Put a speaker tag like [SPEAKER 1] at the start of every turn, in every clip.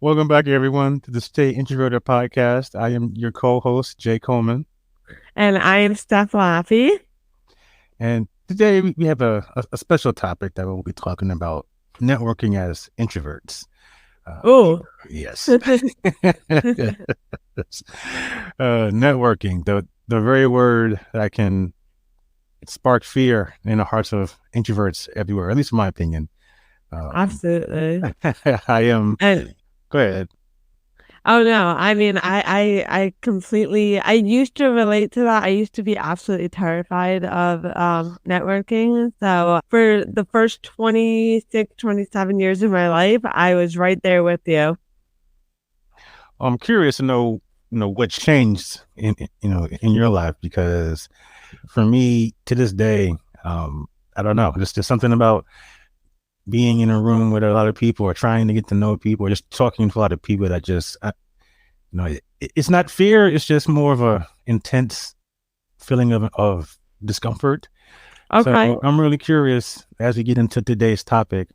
[SPEAKER 1] Welcome back, everyone, to the Stay Introverted Podcast. I am your co-host, Jay Coleman,
[SPEAKER 2] And I am Steph Laffey.
[SPEAKER 1] and today we have a special topic that we'll be talking about: networking as introverts. Uh,
[SPEAKER 2] Oh,
[SPEAKER 1] yes, networking, the very word that can spark fear in the hearts of introverts everywhere. At least in my opinion.
[SPEAKER 2] absolutely.
[SPEAKER 1] I am.
[SPEAKER 2] And
[SPEAKER 1] Go ahead.
[SPEAKER 2] oh no, I mean, I completely, I used to relate to that. I used to be absolutely terrified of networking. So for the first 26, 27 years of my life, I was right there with you.
[SPEAKER 1] I'm curious to know, what changed in your life, because for me to this day, I don't know, just something about being in a room with a lot of people or trying to get to know people or just talking to a lot of people that it's not fear. It's just more of a intense feeling of discomfort.
[SPEAKER 2] Okay.
[SPEAKER 1] So I'm really curious as we get into today's topic,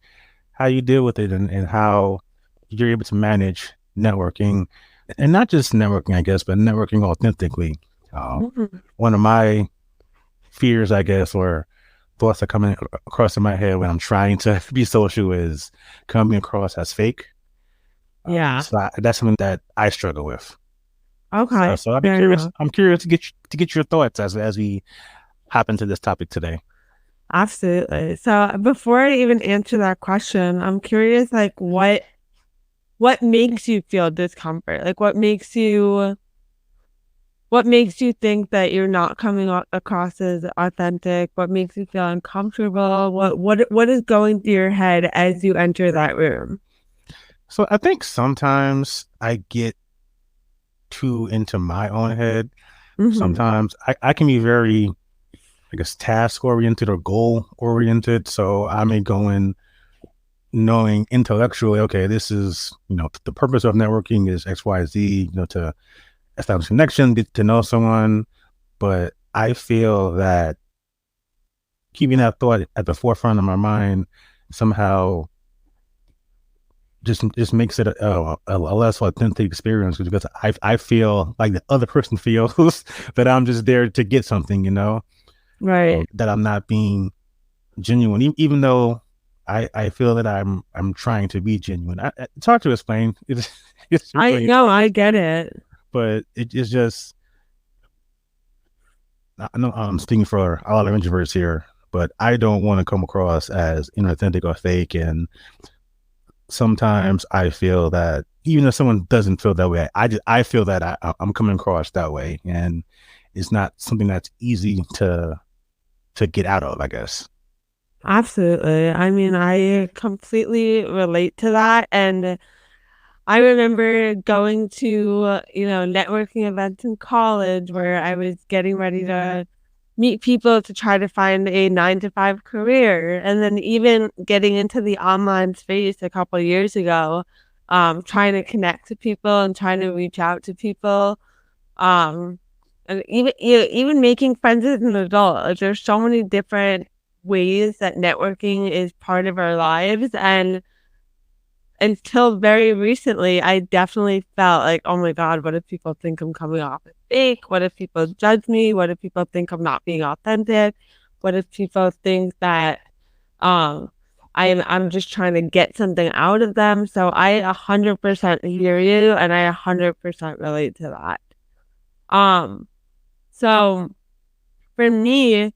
[SPEAKER 1] how you deal with it and how you're able to manage networking, and not just networking, I guess, but networking authentically.
[SPEAKER 2] Mhm.
[SPEAKER 1] One of my fears, I guess, or thoughts that come across in my head when I'm trying to be social is coming across as fake.
[SPEAKER 2] Yeah.
[SPEAKER 1] That's something that I struggle with.
[SPEAKER 2] Okay.
[SPEAKER 1] So I'd be
[SPEAKER 2] Fair
[SPEAKER 1] curious.
[SPEAKER 2] enough.
[SPEAKER 1] I'm curious to get your thoughts as we hop into this topic today.
[SPEAKER 2] Absolutely. So before I even answer that question, I'm curious, like, what makes you feel discomfort? Like, what makes you think that you're not coming across as authentic? What makes you feel uncomfortable? What is going through your head as you enter that room?
[SPEAKER 1] So I think sometimes I get too into my own head.
[SPEAKER 2] Hmm.
[SPEAKER 1] Sometimes I can be very, I guess, task oriented or goal oriented. So I may go in knowing intellectually, okay, this is, the purpose of networking is XYZ, to establish connection, get to know someone. But I feel that keeping that thought at the forefront of my mind somehow just makes it a less authentic experience, because I feel like the other person feels that I'm just there to get something,
[SPEAKER 2] Right.
[SPEAKER 1] that I'm not being genuine, even though I feel that I'm trying to be genuine. It's hard to explain. It's
[SPEAKER 2] I
[SPEAKER 1] really,
[SPEAKER 2] know, I get it.
[SPEAKER 1] but it's just, I know I'm speaking for a lot of introverts here, but I don't want to come across as inauthentic or fake. And sometimes I feel that even if someone doesn't feel that way, I feel that I'm coming across that way, and it's not something that's easy to get out of, I guess.
[SPEAKER 2] Absolutely. I mean, I completely relate to that. And I remember going to, networking events in college where I was getting ready to meet people to try to find a 9 to 5 career. And then even getting into the online space a couple of years ago, trying to connect to people and trying to reach out to people. Um, and even making friends as an adult. Like, there's so many different ways that networking is part of our lives. And until very recently, I definitely felt like, oh my God, what if people think I'm coming off as fake? What if people judge me? What if people think I'm not being authentic? What if people think that um I'm just trying to get something out of them? So I 100% hear you, and I 100% relate to that. Um, so for me,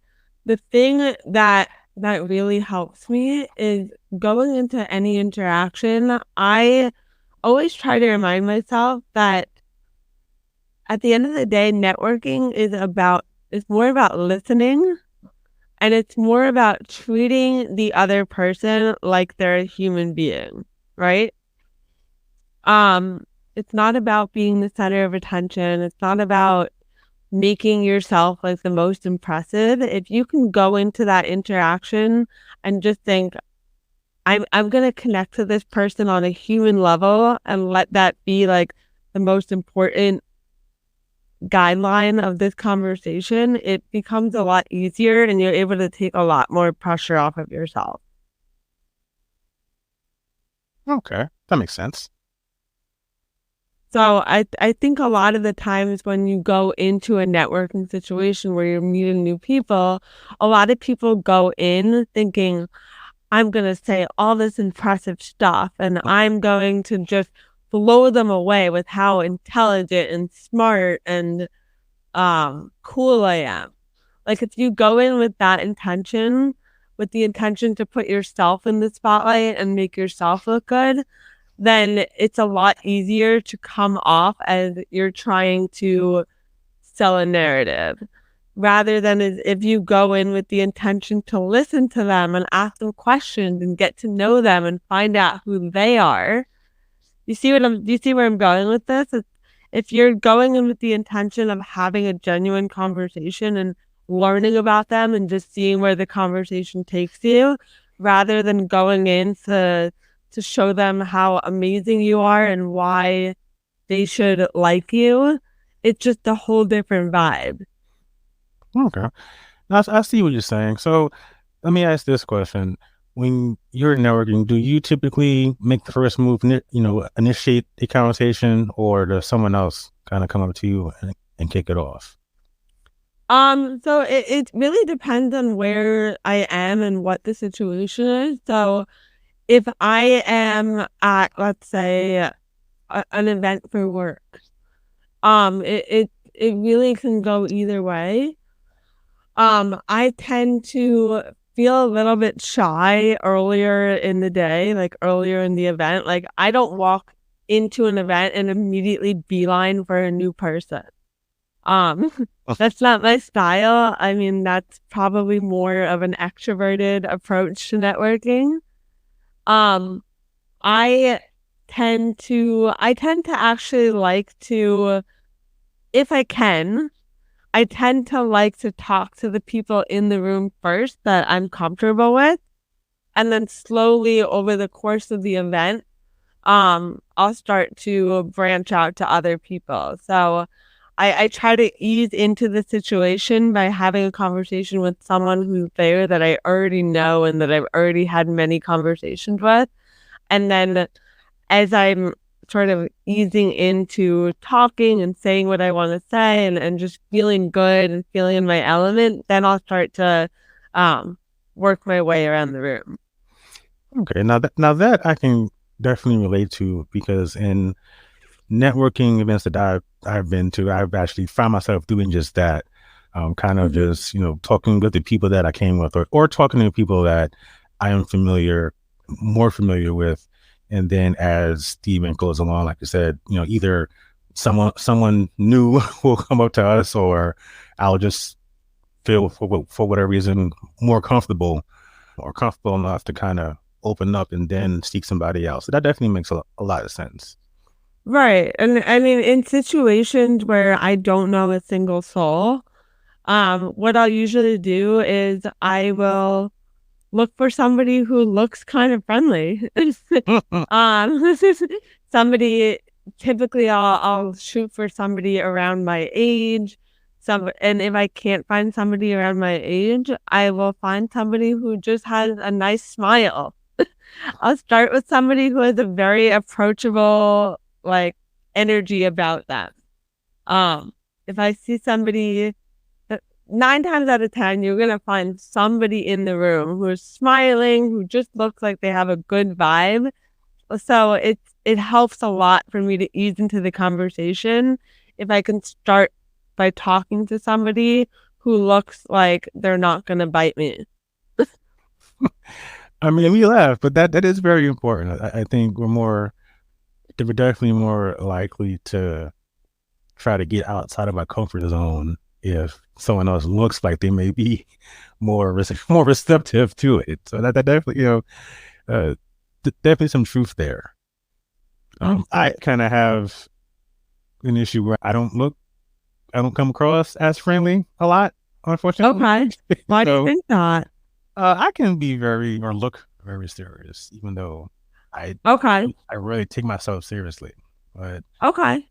[SPEAKER 2] the thing that really helps me is going into any interaction. I always try to remind myself that at the end of the day, networking is more about listening, and it's more about treating the other person like they're a human being, right? Um, it's not about being the center of attention. It's not about making yourself like the most impressive. If you can go into that interaction and just think, I'm gonna connect to this person on a human level and let that be like the most important guideline of this conversation, it becomes a lot easier and you're able to take a lot more pressure off of yourself.
[SPEAKER 1] Okay, that makes sense.
[SPEAKER 2] So I think a lot of the times when you go into a networking situation where you're meeting new people, a lot of people go in thinking, I'm going to say all this impressive stuff and I'm going to just blow them away with how intelligent and smart and cool I am. Like if you go in with that intention, with the intention to put yourself in the spotlight and make yourself look good, then it's a lot easier to come off as you're trying to sell a narrative rather than as if you go in with the intention to listen to them and ask them questions and get to know them and find out who they are. Do you see where I'm going with this? If you're going in with the intention of having a genuine conversation and learning about them and just seeing where the conversation takes you, rather than going in to show them how amazing you are and why they should like you, it's just a whole different vibe.
[SPEAKER 1] Okay. I see what you're saying. So let me ask this question. When you're networking, do you typically make the first move, initiate a conversation, or does someone else kind of come up to you and kick it off?
[SPEAKER 2] So it really depends on where I am and what the situation is. So if I am at, let's say, an event for work, it really can go either way. I tend to feel a little bit shy earlier in the day, like earlier in the event. Like I don't walk into an event and immediately beeline for a new person. That's not my style. I mean, that's probably more of an extroverted approach to networking. Um, I I tend to actually like to, if I can, I tend to like to talk to the people in the room first that I'm comfortable with. And then slowly over the course of the event, I'll start to branch out to other people. So I try to ease into the situation by having a conversation with someone who's there that I already know and that I've already had many conversations with. And then as I'm sort of easing into talking and saying what I want to say and just feeling good and feeling in my element, then I'll start to work my way around the room.
[SPEAKER 1] Okay, now that I can definitely relate to, because in networking events that I've been to, I've actually found myself doing just that. Kind of just, talking with the people that I came with, or talking to people that I am more familiar with. And then as the event goes along, like I said, either someone new will come up to us, or I'll just feel for whatever reason more comfortable or comfortable enough to kind of open up and then seek somebody else. So that definitely makes a lot of sense.
[SPEAKER 2] Right. And I mean, in situations where I don't know a single soul, what I'll usually do is I will look for somebody who looks kind of friendly. Somebody, typically I'll shoot for somebody around my age. And if I can't find somebody around my age, I will find somebody who just has a nice smile. I'll start with somebody who has a very approachable, like, energy about them. If I see somebody, 9 times out of 10, you're going to find somebody in the room who is smiling, who just looks like they have a good vibe. So it helps a lot for me to ease into the conversation if I can start by talking to somebody who looks like they're not going to bite me.
[SPEAKER 1] I mean, we laugh, but that is very important. I think we're definitely more likely to try to get outside of our comfort zone if someone else looks like they may be more receptive to it. So that definitely, definitely some truth there. I kind of have an issue where I don't come across as friendly a lot, unfortunately.
[SPEAKER 2] Okay. Why do you think that?
[SPEAKER 1] I can look very serious, even though I really take myself seriously. But
[SPEAKER 2] okay.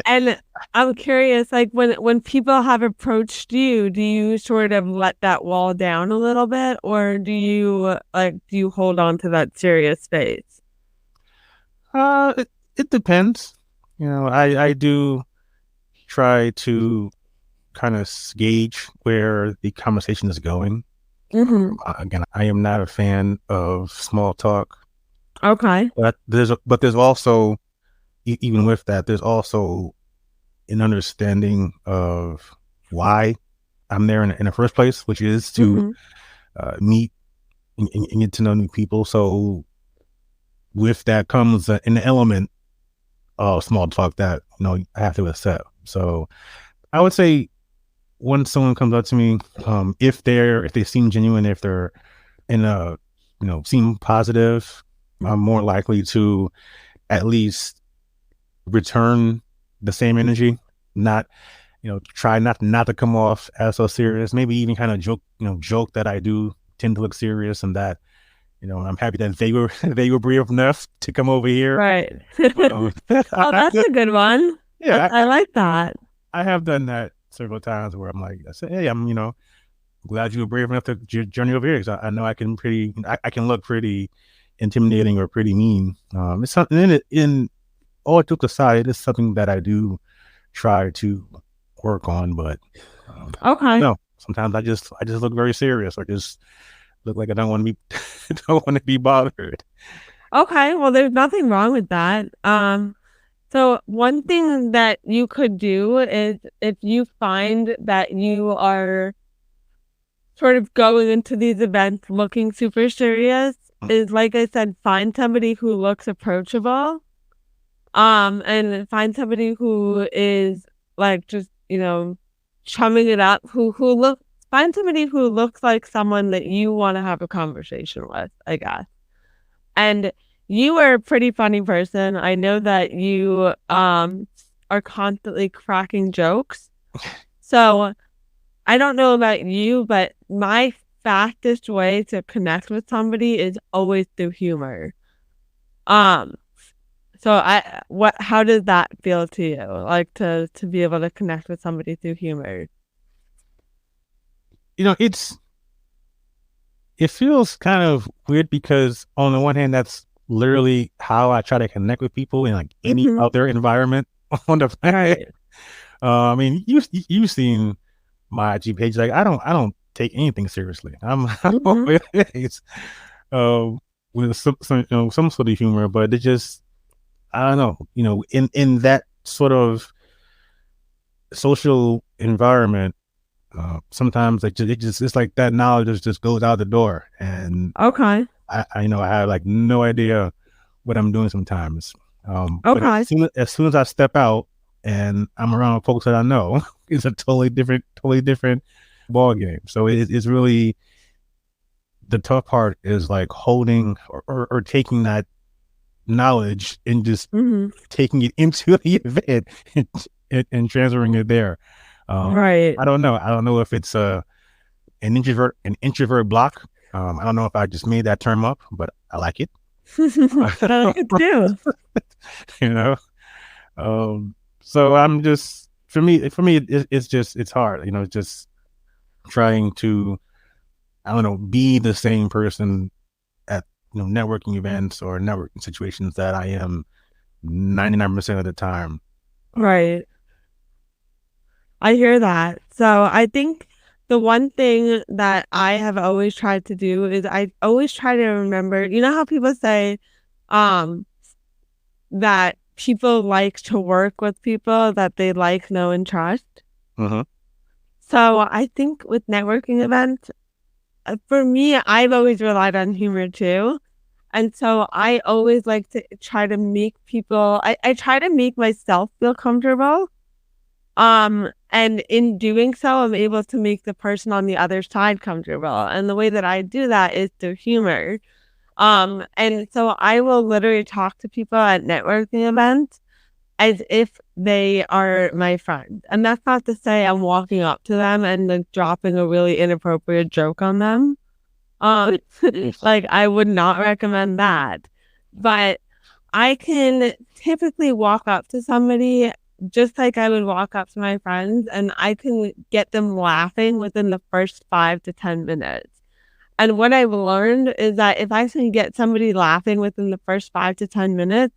[SPEAKER 2] And I'm curious, like when people have approached you, do you sort of let that wall down a little bit, or do you hold on to that serious face?
[SPEAKER 1] It depends. I do try to kind of gauge where the conversation is going.
[SPEAKER 2] Mm-hmm.
[SPEAKER 1] Again, I am not a fan of small talk,
[SPEAKER 2] Okay.
[SPEAKER 1] but there's also even with that, there's also an understanding of why I'm there in the first place, which is to
[SPEAKER 2] Mm-hmm.
[SPEAKER 1] meet and get to know new people. So with that comes an element of small talk that I have to accept. So I would say when someone comes up to me, if they seem genuine, if they're in a seem positive, I'm more likely to at least return the same energy, not try not to come off as so serious, maybe even kind of joke that I do tend to look serious, and that I'm happy that they were brave enough to come over here.
[SPEAKER 2] Right.
[SPEAKER 1] Um,
[SPEAKER 2] Oh, that's a good one.
[SPEAKER 1] yeah,
[SPEAKER 2] I like that.
[SPEAKER 1] I have done that several times where I'm like, I say, hey, I'm glad you were brave enough to journey over here, because I know I can look pretty intimidating or pretty mean. It's something in all jokes aside, it is something that I do try to work on, but
[SPEAKER 2] Okay.
[SPEAKER 1] no, sometimes I just look very serious, or just look like I don't want to be don't want to be bothered.
[SPEAKER 2] Okay. Well, there's nothing wrong with that. So one thing that you could do is if you find that you are sort of going into these events looking super serious, is like I said, find somebody who looks approachable. And find somebody who is like just, chumming it up, find somebody who looks like someone that you want to have a conversation with, I guess. And you are a pretty funny person. I know that you are constantly cracking jokes. So I don't know about you, but my fastest way to connect with somebody is always through humor. Um, so how does that feel to you? Like to be able to connect with somebody through humor?
[SPEAKER 1] It feels kind of weird, because on the one hand, that's literally how I try to connect with people in like any
[SPEAKER 2] Mhm.
[SPEAKER 1] other environment on the planet.
[SPEAKER 2] Right.
[SPEAKER 1] I mean, you've seen my IG page. Like, I don't take anything seriously. I'm
[SPEAKER 2] Mhm.
[SPEAKER 1] always with some sort of humor, but it just, I don't know. In that sort of social environment, sometimes it's like that knowledge just goes out the door, and
[SPEAKER 2] Okay.
[SPEAKER 1] I have like no idea what I'm doing sometimes. But
[SPEAKER 2] Okay.
[SPEAKER 1] as soon as I step out and I'm around folks that I know, it's a totally different ball game. So it's really, the tough part is like holding or taking that knowledge and just
[SPEAKER 2] Mhm.
[SPEAKER 1] taking it into the event and transferring it there.
[SPEAKER 2] Right.
[SPEAKER 1] I don't know. I don't know if it's an introvert block. I don't know if I just made that term up, but I like it.
[SPEAKER 2] I like it too.
[SPEAKER 1] you know. So I'm just, for me, it's hard. Just trying to, I don't know, be the same person at networking events or networking situations that I am 99% of the time.
[SPEAKER 2] Right. I hear that. So I think the one thing that I have always tried to do is I always try to remember, how people say um that people like to work with people that they like, know, and trust.
[SPEAKER 1] Mm-hmm.
[SPEAKER 2] So I think with networking events, for me, I've always relied on humor too. And so I always like to try to make I try to make myself feel comfortable. And in doing so, I'm able to make the person on the other side comfortable. And the way that I do that is through humor. And so I will literally talk to people at networking events as if they are my friend. And that's not to say I'm walking up to them and like dropping a really inappropriate joke on them. Um, like I would not recommend that. But I can typically walk up to somebody just like I would walk up to my friends, and I can get them laughing within the first 5 to 10 minutes. And what I've learned is that if I can get somebody laughing within the first 5 to 10 minutes,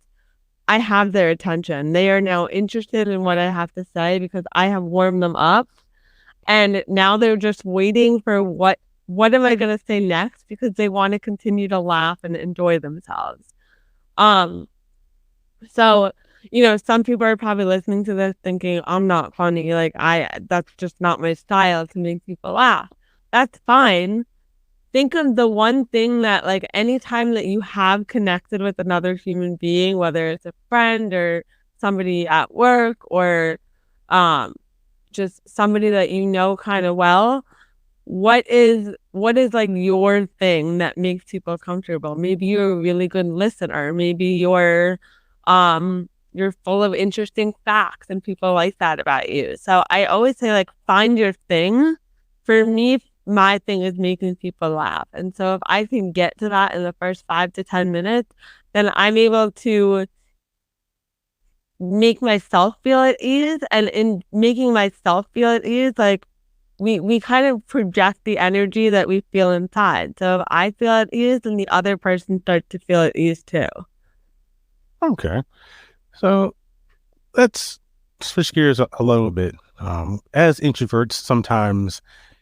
[SPEAKER 2] I have their attention. They are now interested in what I have to say because I have warmed them up. And now they're just waiting for what am I going to say next, because they want to continue to laugh and enjoy themselves. So, some people are probably listening to this thinking, I'm not funny. Like, that's just not my style to make people laugh. That's fine. Think of the one thing that, like, anytime that you have connected with another human being, whether it's a friend or somebody at work or just somebody that you know kind of well, what is like your thing that makes people comfortable? Maybe you're a really good listener. Maybe you're full of interesting facts and people like that about you. So I always say, like, find your thing. For me, my thing is making people laugh. And so if I can get to that in the first 5 to 10 minutes, then I'm able to make myself feel at ease. And in making myself feel at ease, like, we kind of project the energy that we feel inside. So if I feel at ease, then the other person starts to feel at ease too.
[SPEAKER 1] Okay. So let's switch gears a little bit. As introverts, sometimes,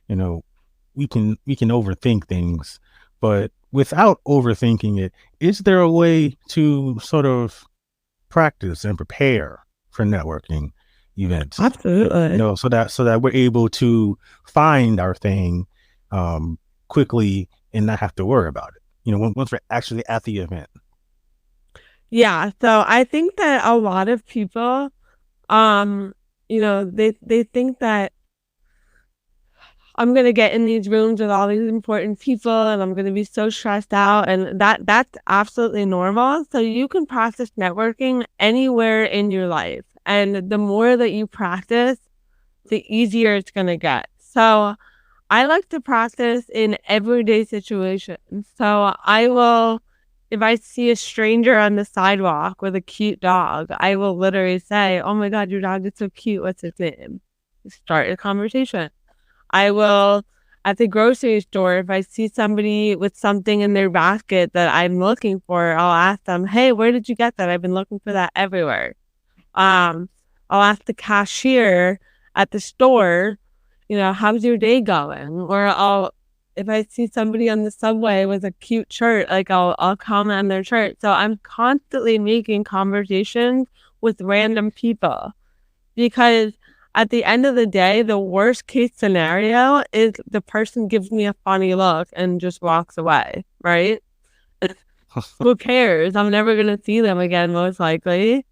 [SPEAKER 1] we can overthink things, but without overthinking it, is there a way to sort of practice and prepare for networking events?
[SPEAKER 2] Absolutely.
[SPEAKER 1] So that we're able to find our thing quickly and not have to worry about it. Once we're actually at the event.
[SPEAKER 2] Yeah. So I think that a lot of people, they think that I'm going to get in these rooms with all these important people and I'm going to be so stressed out. And that's absolutely normal. So you can practice networking anywhere in your life. And the more that you practice, the easier it's going to get. So I like to practice in everyday situations. So I will, if I see a stranger on the sidewalk with a cute dog, I will literally say, oh my God, your dog is so cute. What's his name? Start a conversation. I will, at the grocery store, if I see somebody with something in their basket that I'm looking for, I'll ask them, hey, where did you get that? I've been looking for that everywhere. I'll ask the cashier at the store, how's your day going? Or if I see somebody on the subway with a cute shirt, like I'll comment on their shirt. So I'm constantly making conversations with random people, because at the end of the day, the worst case scenario is the person gives me a funny look and just walks away, right? Who cares? I'm never going to see them again, most likely.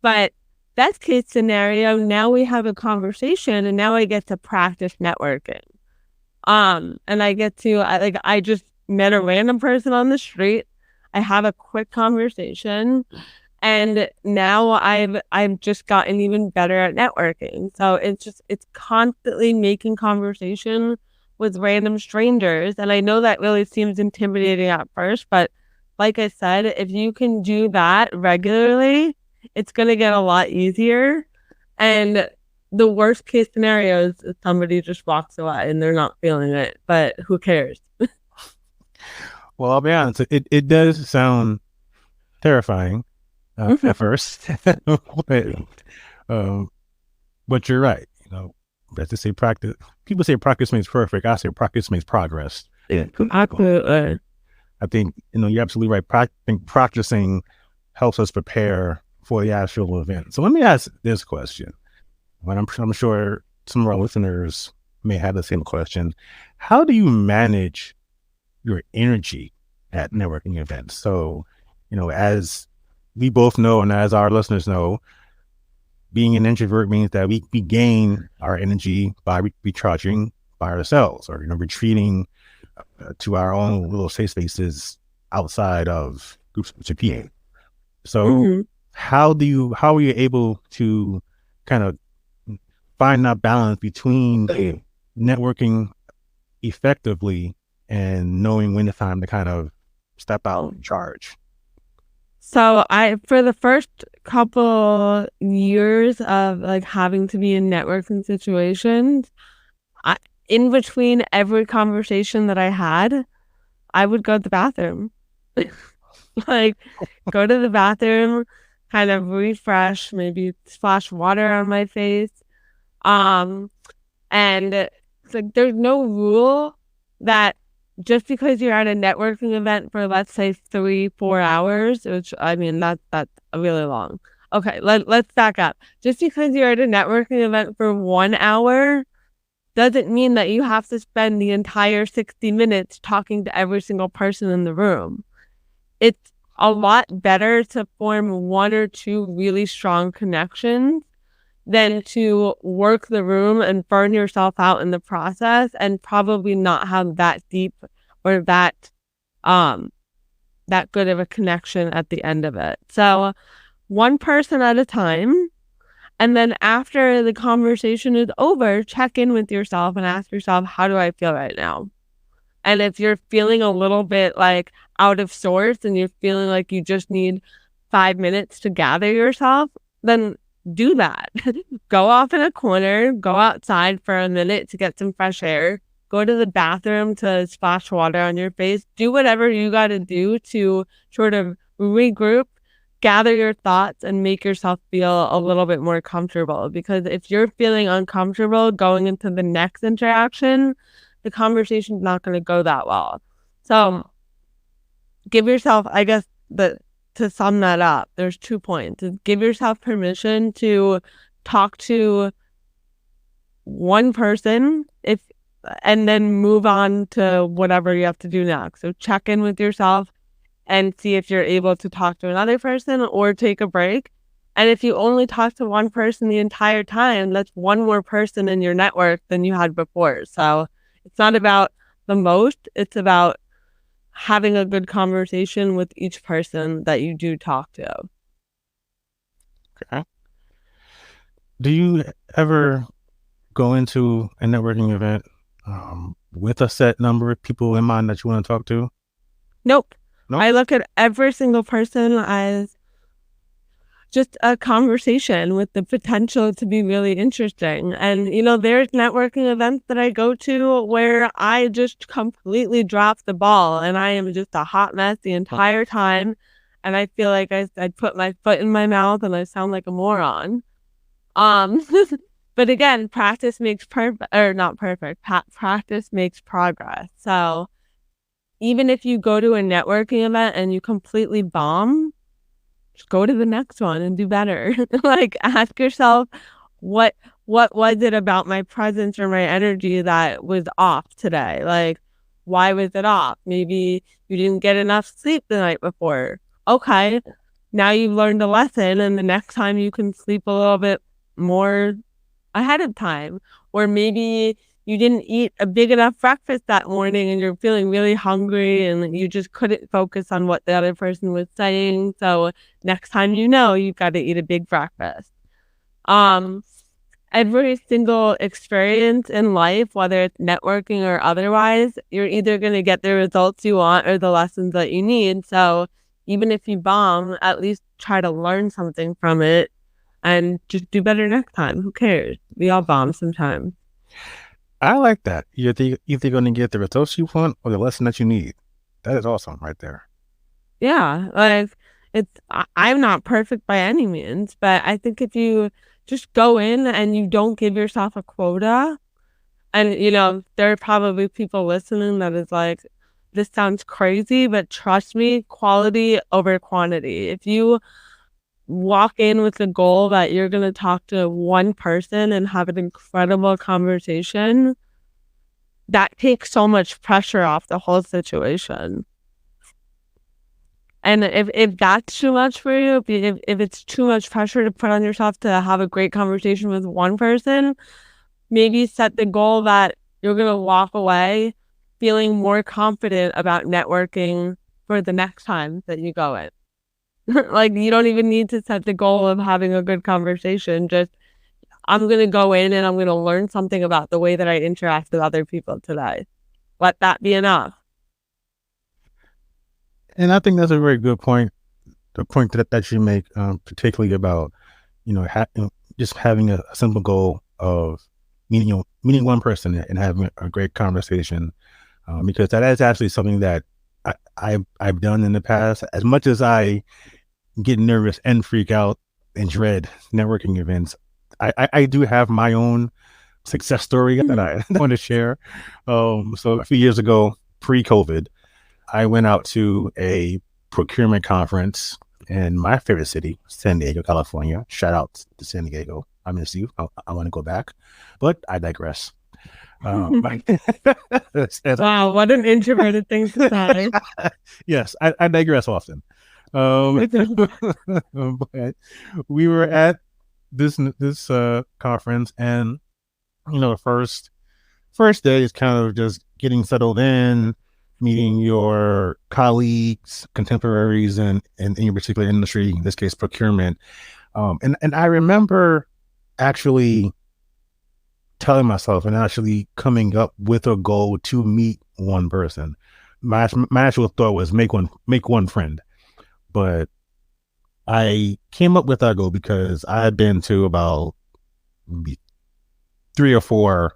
[SPEAKER 2] But best case scenario, now we have a conversation and now I get to practice networking. And I get to, I just met a random person on the street. I have a quick conversation. And now I've just gotten even better at networking. So it's constantly making conversation with random strangers. And I know that really seems intimidating at first, but like I said, if you can do that regularly, it's going to get a lot easier. And the worst case scenario is somebody just walks away and they're not feeling it, but who cares?
[SPEAKER 1] Well, I'll be honest, it does sound terrifying. At first, but you're right. As they say, practice. People say practice makes perfect. I say practice makes progress.
[SPEAKER 2] Yeah, absolutely.
[SPEAKER 1] I think you're absolutely right. I think practicing helps us prepare for the actual event. So let me ask this question. And I'm sure some of our listeners may have the same question. How do you manage your energy at networking events? So, as we both know, and as our listeners know, being an introvert means that we gain our energy by recharging by ourselves, or retreating to our own little safe spaces outside of groups of people. So, how are you able to kind of find that balance between networking effectively and knowing when it's time to kind of step out and charge?
[SPEAKER 2] So for the first couple years of like having to be in networking situations, in between every conversation that I had, I would go to the bathroom. Like, go to the bathroom, kind of refresh, maybe splash water on my face. And it's like there's no rule that just because you're at a networking event for, let's say, 3-4 hours, which I mean that's really long. Okay, let's back up. Just because you're at a networking event for 1 hour doesn't mean that you have to spend the entire 60 minutes talking to every single person in the room. It's a lot better to form 1 or 2 really strong connections than to work the room and burn yourself out in the process and probably not have that deep or that good of a connection at the end of it. So one person at a time. And then after the conversation is over, check in with yourself and ask yourself, how do I feel right now? And if you're feeling a little bit like out of sorts and you're feeling like you just need 5 minutes to gather yourself, then do that. Go off in a corner, go outside for a minute to get some fresh air, go to the bathroom to splash water on your face, do whatever you got to do to sort of regroup, gather your thoughts, and make yourself feel a little bit more comfortable. Because if you're feeling uncomfortable going into the next interaction, the conversation's not going to go that well. So give yourself, I guess, to sum that up, there's 2 points. Give yourself permission to talk to one person and then move on to whatever you have to do next. So check in with yourself and see if you're able to talk to another person or take a break. And if you only talk to one person the entire time, that's one more person in your network than you had before. So it's not about the most, it's about having a good conversation with each person that you do talk to.
[SPEAKER 1] Okay. Do you ever go into a networking event with a set number of people in mind that you want to talk to?
[SPEAKER 2] Nope. I look at every single person as just a conversation with the potential to be really interesting. And, there's networking events that I go to where I just completely drop the ball and I am just a hot mess the entire time. And I feel like I put my foot in my mouth and I sound like a moron. But again, practice makes practice makes progress. So even if you go to a networking event and you completely bomb, just go to the next one and do better. Like, ask yourself, what was it about my presence or my energy that was off today? Like, why was it off? Maybe you didn't get enough sleep the night before. Okay, now you've learned a lesson, and the next time you can sleep a little bit more ahead of time. Or maybe you didn't eat a big enough breakfast that morning and you're feeling really hungry and you just couldn't focus on what the other person was saying. So next time you've got to eat a big breakfast. Every single experience in life, whether it's networking or otherwise, you're either going to get the results you want or the lessons that you need. So even if you bomb, at least try to learn something from it and just do better next time. Who cares? We all bomb sometimes.
[SPEAKER 1] I like that. You're either going to get the results you want or the lesson that you need. That is awesome right there.
[SPEAKER 2] Yeah, like I'm not perfect by any means, but I think if you just go in and you don't give yourself a quota, and there are probably people listening that is like, this sounds crazy, but trust me, quality over quantity. If you walk in with the goal that you're going to talk to one person and have an incredible conversation, that takes so much pressure off the whole situation. And if that's too much for you, if it's too much pressure to put on yourself to have a great conversation with one person, maybe set the goal that you're going to walk away feeling more confident about networking for the next time that you go in. Like, you don't even need to set the goal of having a good conversation. Just, I'm going to go in and I'm going to learn something about the way that I interact with other people today. Let that be enough.
[SPEAKER 1] And I think that's a very good point. The point that you make, particularly about, just having a simple goal of meeting one person and having a great conversation, because that is actually something that I've done in the past. As much as I get nervous and freak out and dread networking events, I do have my own success story that I want to share. So a few years ago, pre-COVID, I went out to a procurement conference in my favorite city, San Diego, California. Shout out to San Diego. I miss you. I want to go back, but I digress.
[SPEAKER 2] Wow, what an introverted thing to say.
[SPEAKER 1] Yes, I digress often. But we were at this conference, and the first day is kind of just getting settled in, meeting your colleagues, contemporaries, and in your particular industry, in this case, procurement. And I remember actually telling myself and actually coming up with a goal to meet one person. My actual thought was make one friend, but I came up with that goal because I had been to about maybe 3 or 4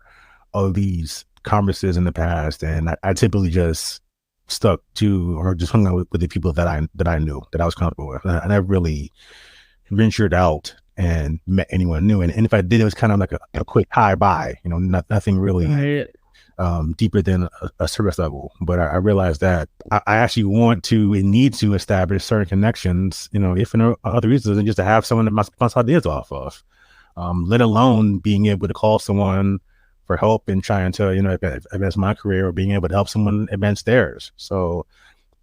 [SPEAKER 1] of these conferences in the past, and I typically just stuck to or just hung out with the people that I knew, that I was comfortable with. I never really ventured out and met anyone new. And if I did, it was kind of like a quick hi bye, nothing really deeper than a service level. But I realized that I actually want to and need to establish certain connections, if for no other reasons than just to have someone that bounce ideas off of, let alone being able to call someone for help and trying to, advance my career, or being able to help someone advance theirs. So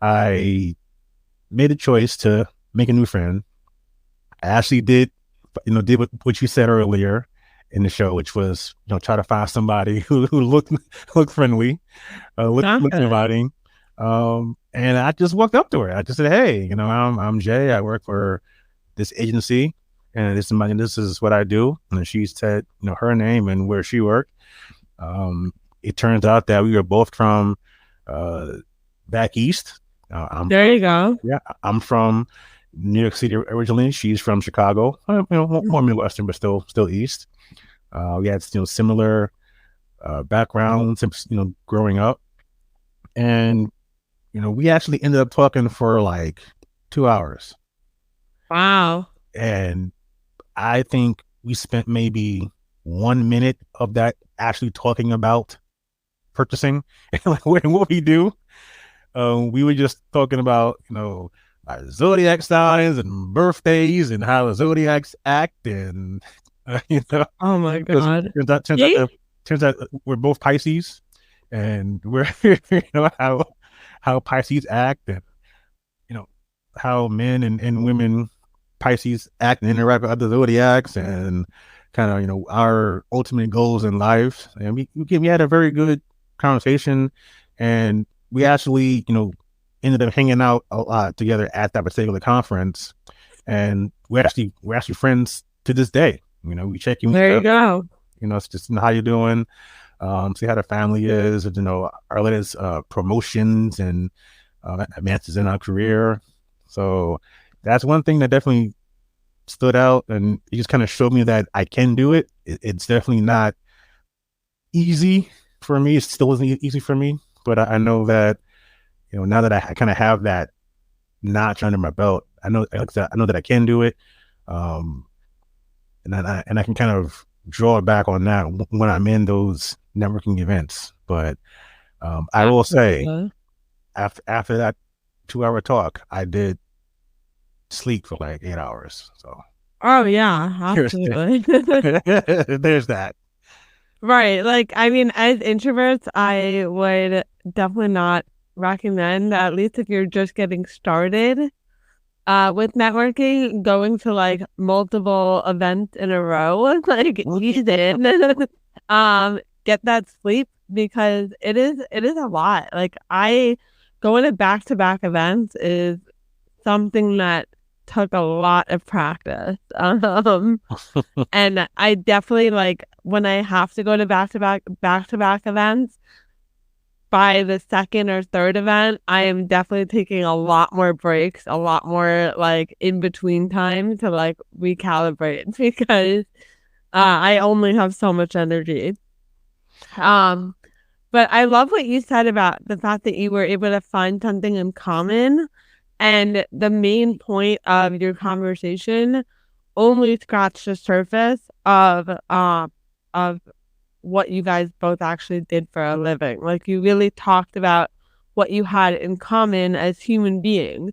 [SPEAKER 1] I made a choice to make a new friend. I actually did what you said earlier in the show, which was, try to find somebody who looked friendly, looked inviting. And I just walked up to her. I just said, "Hey, I'm Jay. I work for this agency, and this is what I do." And she said, her name and where she worked. It turns out that we were both from back east.
[SPEAKER 2] There you go.
[SPEAKER 1] Yeah, I'm from New York City originally. She's from Chicago. More Midwestern, but still east. We had similar backgrounds, growing up, and we actually ended up talking for like 2 hours.
[SPEAKER 2] Wow.
[SPEAKER 1] And I think we spent maybe 1 minute of that actually talking about purchasing and like what we do. We were just talking about, our zodiac signs and birthdays and how the zodiacs act, and
[SPEAKER 2] oh my god,
[SPEAKER 1] turns out we're both Pisces, and we're how Pisces act, and how men and women Pisces act and interact with other zodiacs, and kind of our ultimate goals in life. And we had a very good conversation, and we actually ended up hanging out a lot together at that particular conference, and we're actually friends to this day. We check in.
[SPEAKER 2] There you go.
[SPEAKER 1] It's just how you doing, see how the family is, our latest promotions and advances in our career. So that's one thing that definitely stood out, and it just kind of showed me that I can do it. It's definitely not easy for me. It still isn't easy for me, but I know that now that I kind of have that notch under my belt, I know that I can do it, and I can kind of draw back on that when I'm in those networking events. But I will say, after that 2-hour talk, I did sleep for like 8 hours. So
[SPEAKER 2] yeah, absolutely.
[SPEAKER 1] There's that.
[SPEAKER 2] Right. Like, I mean, as introverts, I would definitely not recommend, at least if you're just getting started with networking, going to like multiple events in a row, like ease in, get that sleep, because it is a lot. Like, going to back-to-back events is something that took a lot of practice. And I definitely, like, when I have to go to back-to-back events, by the second or third event, I am definitely taking a lot more breaks, a lot more like in between time to like recalibrate, because I only have so much energy. But I love what you said about the fact that you were able to find something in common. And the main point of your conversation only scratched the surface of what you guys both actually did for a living. Like, you really talked about what you had in common as human beings.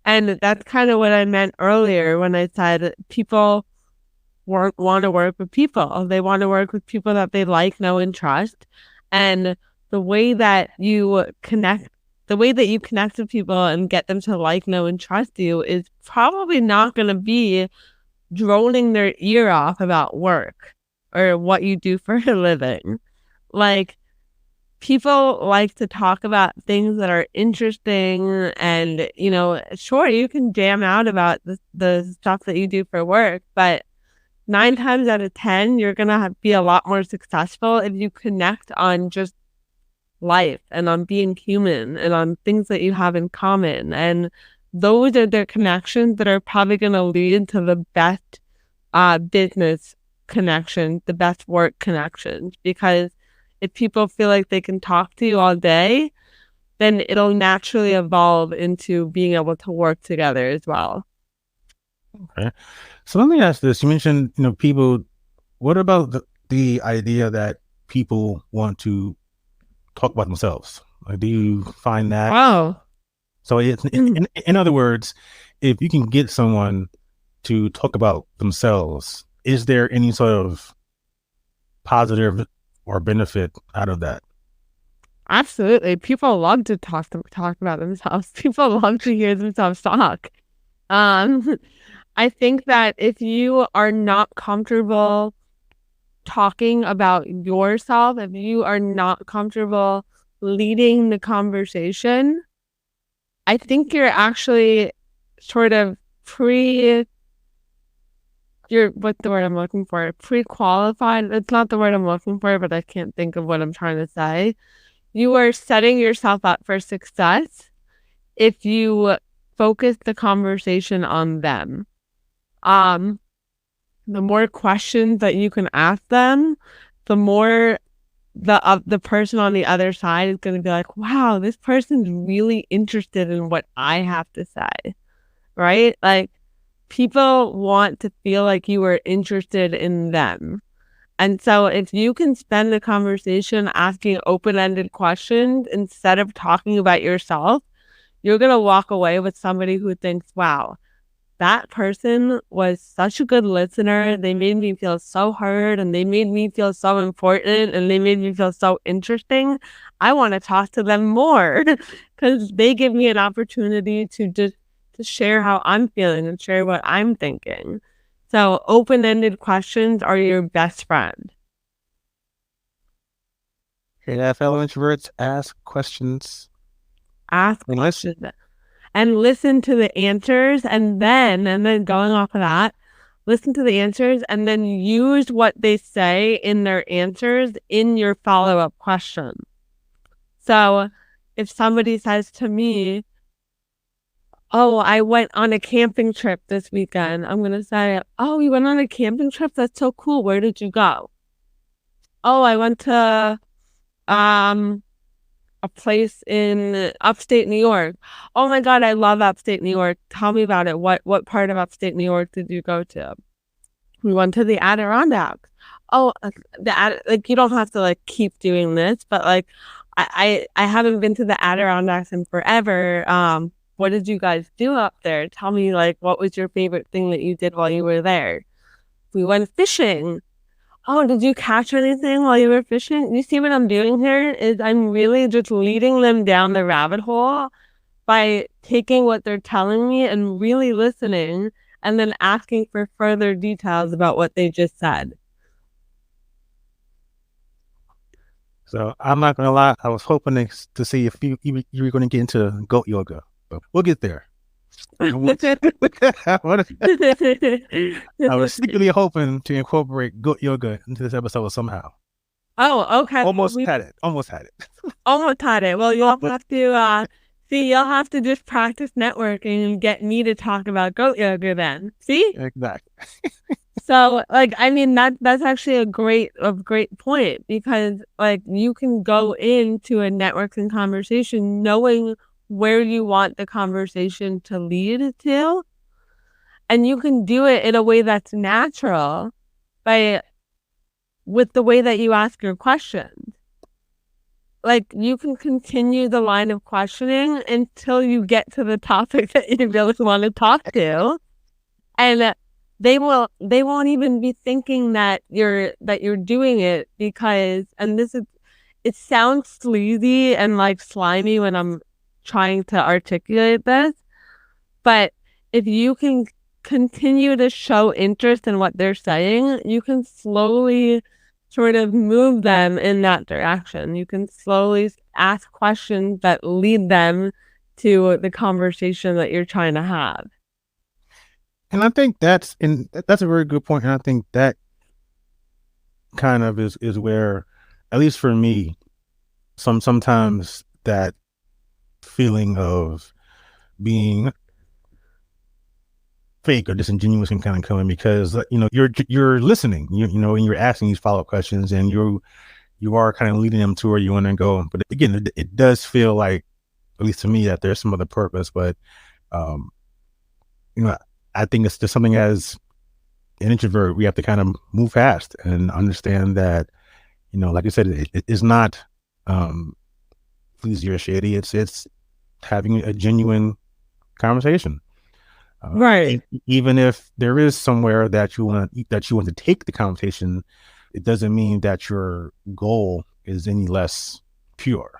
[SPEAKER 2] And that's kind of what I meant earlier when I said people want to work with people. They want to work with people that they like, know, and trust. And the way that you connect with people and get them to like, know, and trust you is probably not going to be droning their ear off about work or what you do for a living. Like, people like to talk about things that are interesting, and, sure, you can jam out about the stuff that you do for work, but 9 times out of 10, you're going to be a lot more successful if you connect on just life and on being human and on things that you have in common. And those are the connections that are probably going to lead to the best business connections, the best work connections. Because if people feel like they can talk to you all day, then it'll naturally evolve into being able to work together as well.
[SPEAKER 1] Okay. So let me ask this. You mentioned, people, what about the idea that people want to talk about themselves? Like, do you find that?
[SPEAKER 2] Oh.
[SPEAKER 1] So in other words, if you can get someone to talk about themselves, is there any sort of positive or benefit out of that?
[SPEAKER 2] Absolutely. People love to talk about themselves. People love to hear themselves talk. I think that if you are not comfortable talking about yourself, if you are not comfortable leading the conversation, I think you're actually sort of what's the word I'm looking for? Pre-qualified. It's not the word I'm looking for, but I can't think of what I'm trying to say. You are setting yourself up for success if you focus the conversation on them. The more questions that you can ask them, the more the person on the other side is going to be like, wow, this person's really interested in what I have to say, right? Like, people want to feel like you are interested in them. And so if you can spend the conversation asking open-ended questions instead of talking about yourself, you're going to walk away with somebody who thinks, wow, that person was such a good listener. They made me feel so heard, and they made me feel so important, and they made me feel so interesting. I want to talk to them more because they give me an opportunity to share how I'm feeling and share what I'm thinking. So open-ended questions are your best friend.
[SPEAKER 1] Yeah, fellow introverts, ask questions.
[SPEAKER 2] Ask questions. And listen to the answers, and then going off of that, listen to the answers, and then use what they say in their answers in your follow-up question. So if somebody says to me, oh, I went on a camping trip this weekend, I'm going to say, oh, you went on a camping trip? That's so cool. Where did you go? Oh, I went to a place in upstate New York. Oh my God, I love upstate New York. Tell me about it. What part of upstate New York did you go to? We went to the Adirondacks. Oh, you don't have to keep doing this, but I haven't been to the Adirondacks in forever. What did you guys do up there? Tell me, what was your favorite thing that you did while you were there? We went fishing. Oh, did you catch anything while you were fishing? You see what I'm doing here is I'm really just leading them down the rabbit hole by taking what they're telling me and really listening, and then asking for further details about what they just said.
[SPEAKER 1] So I'm not going to lie. I was hoping to see if you were going to get into goat yoga, but we'll get there. I was secretly hoping to incorporate goat yoga into this episode somehow.
[SPEAKER 2] Oh, okay.
[SPEAKER 1] Almost had it.
[SPEAKER 2] Almost had it. Well, you'll have to you'll have to just practice networking and get me to talk about goat yoga then. See?
[SPEAKER 1] Exactly.
[SPEAKER 2] So, that's actually a great point, because you can go into a networking conversation knowing where you want the conversation to lead to. And you can do it in a way that's natural with the way that you ask your questions. Like, you can continue the line of questioning until you get to the topic that you really want to talk to. And they won't even be thinking that you're doing it, because, and it sounds sleazy and like slimy when I'm trying to articulate this, but if you can continue to show interest in what they're saying, you can slowly sort of move them in that direction. You can slowly ask questions that lead them to the conversation that you're trying to have.
[SPEAKER 1] And I think that's a very good point. And I think that kind of is where, at least for me, sometimes that feeling of being fake or disingenuous can kind of come in, because you're listening, and you're asking these follow-up questions, and you are kind of leading them to where you want to go. But again, it does feel like, at least to me, that there's some other purpose. But I think it's just something, as an introvert, we have to kind of move fast and understand that, like I said, it is not fleazy or shady. It's having a genuine conversation.
[SPEAKER 2] Right.
[SPEAKER 1] Even if there is somewhere that you want to take the conversation, it doesn't mean that your goal is any less pure,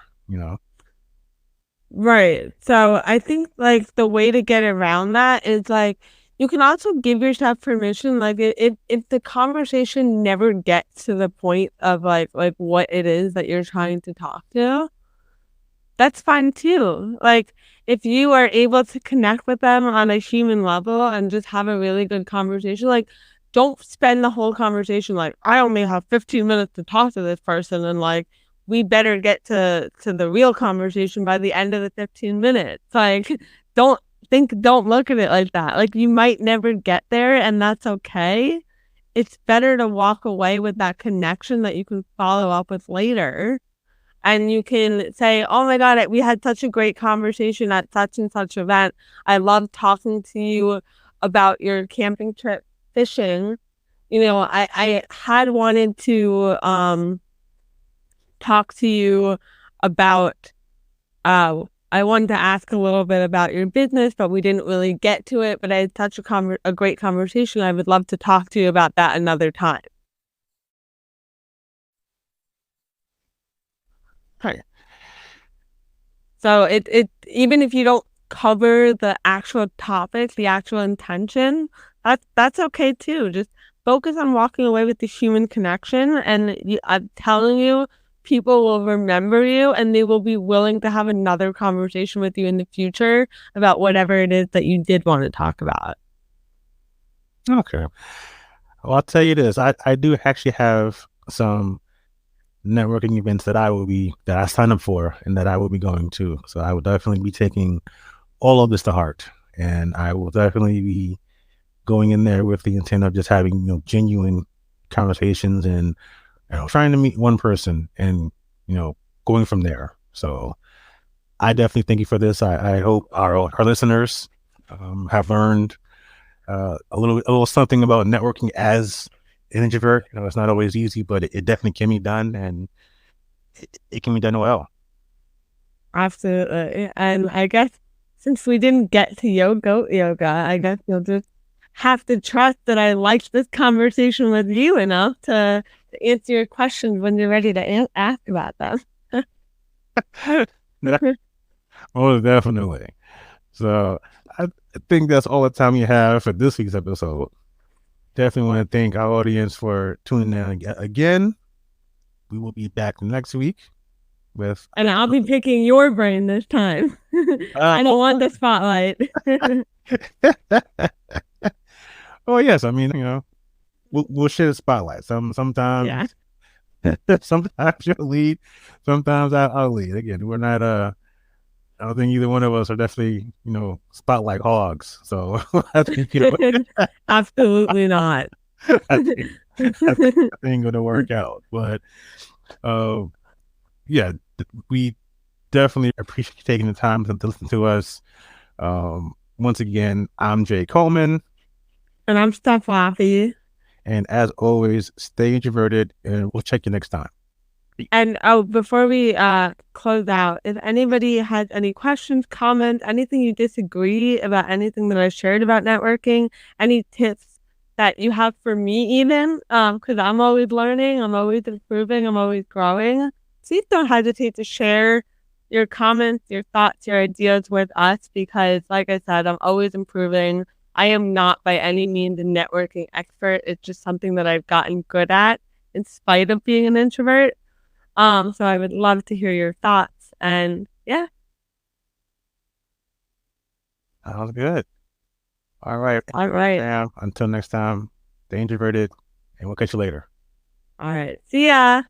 [SPEAKER 2] Right. So I think like the way to get around that is like, you can also give yourself permission. Like, if the conversation never gets to the point of like what it is that you're trying to talk to, that's fine too. Like, if you are able to connect with them on a human level and just have a really good conversation, like, don't spend the whole conversation like, I only have 15 minutes to talk to this person, and like, we better get to the real conversation by the end of the 15 minutes. Like, don't look at it like that. Like, you might never get there, and that's okay. It's better to walk away with that connection that you can follow up with later. And you can say, oh my God, we had such a great conversation at such and such event. I love talking to you about your camping trip fishing. I had wanted to talk to you about, I wanted to ask a little bit about your business, but we didn't really get to it. But I had such a great conversation. I would love to talk to you about that another time.
[SPEAKER 1] Right.
[SPEAKER 2] So it even if you don't cover the actual topic, the actual intention, that's okay too. Just focus on walking away with the human connection, and I'm telling you, people will remember you, and they will be willing to have another conversation with you in the future about whatever it is that you did want to talk about.
[SPEAKER 1] Okay. Well, I'll tell you this. I do actually have some networking events that I signed up for and that I will be going to. So I will definitely be taking all of this to heart, and I will definitely be going in there with the intent of just having, genuine conversations, and, trying to meet one person and, going from there. So I definitely thank you for this. I hope our listeners have learned a little something about networking as an introvert. It's not always easy, but it definitely can be done, and it can be done well.
[SPEAKER 2] Absolutely. And I guess since we didn't get to yoga, I guess you'll just have to trust that I liked this conversation with you enough to answer your questions when you're ready to ask about them.
[SPEAKER 1] Oh, definitely. So I think that's all the time we have for this week's episode. Definitely want to thank our audience for tuning in again. We will be back next week with...
[SPEAKER 2] And I'll be picking your brain this time. I don't want the spotlight.
[SPEAKER 1] Oh, yes. I mean, we'll share the spotlight. Sometimes,
[SPEAKER 2] yeah.
[SPEAKER 1] Sometimes you'll lead. Sometimes I'll lead. Again, we're not... I don't think either one of us are definitely, spotlight hogs. So I think,
[SPEAKER 2] absolutely not.
[SPEAKER 1] I think ain't gonna work out. But yeah, we definitely appreciate you taking the time to listen to us. Once again, I'm Jay Coleman.
[SPEAKER 2] And I'm Steph Laffey.
[SPEAKER 1] And as always, stay introverted, and we'll check you next time.
[SPEAKER 2] And before we close out, if anybody has any questions, comments, anything you disagree about, anything that I shared about networking, any tips that you have for me even, because I'm always learning, I'm always improving, I'm always growing, please don't hesitate to share your comments, your thoughts, your ideas with us, because like I said, I'm always improving. I am not by any means a networking expert. It's just something that I've gotten good at in spite of being an introvert. So I would love to hear your thoughts, and yeah.
[SPEAKER 1] Sounds good. All right.
[SPEAKER 2] All right.
[SPEAKER 1] Until next time, stay introverted, and we'll catch you later.
[SPEAKER 2] All right. See ya.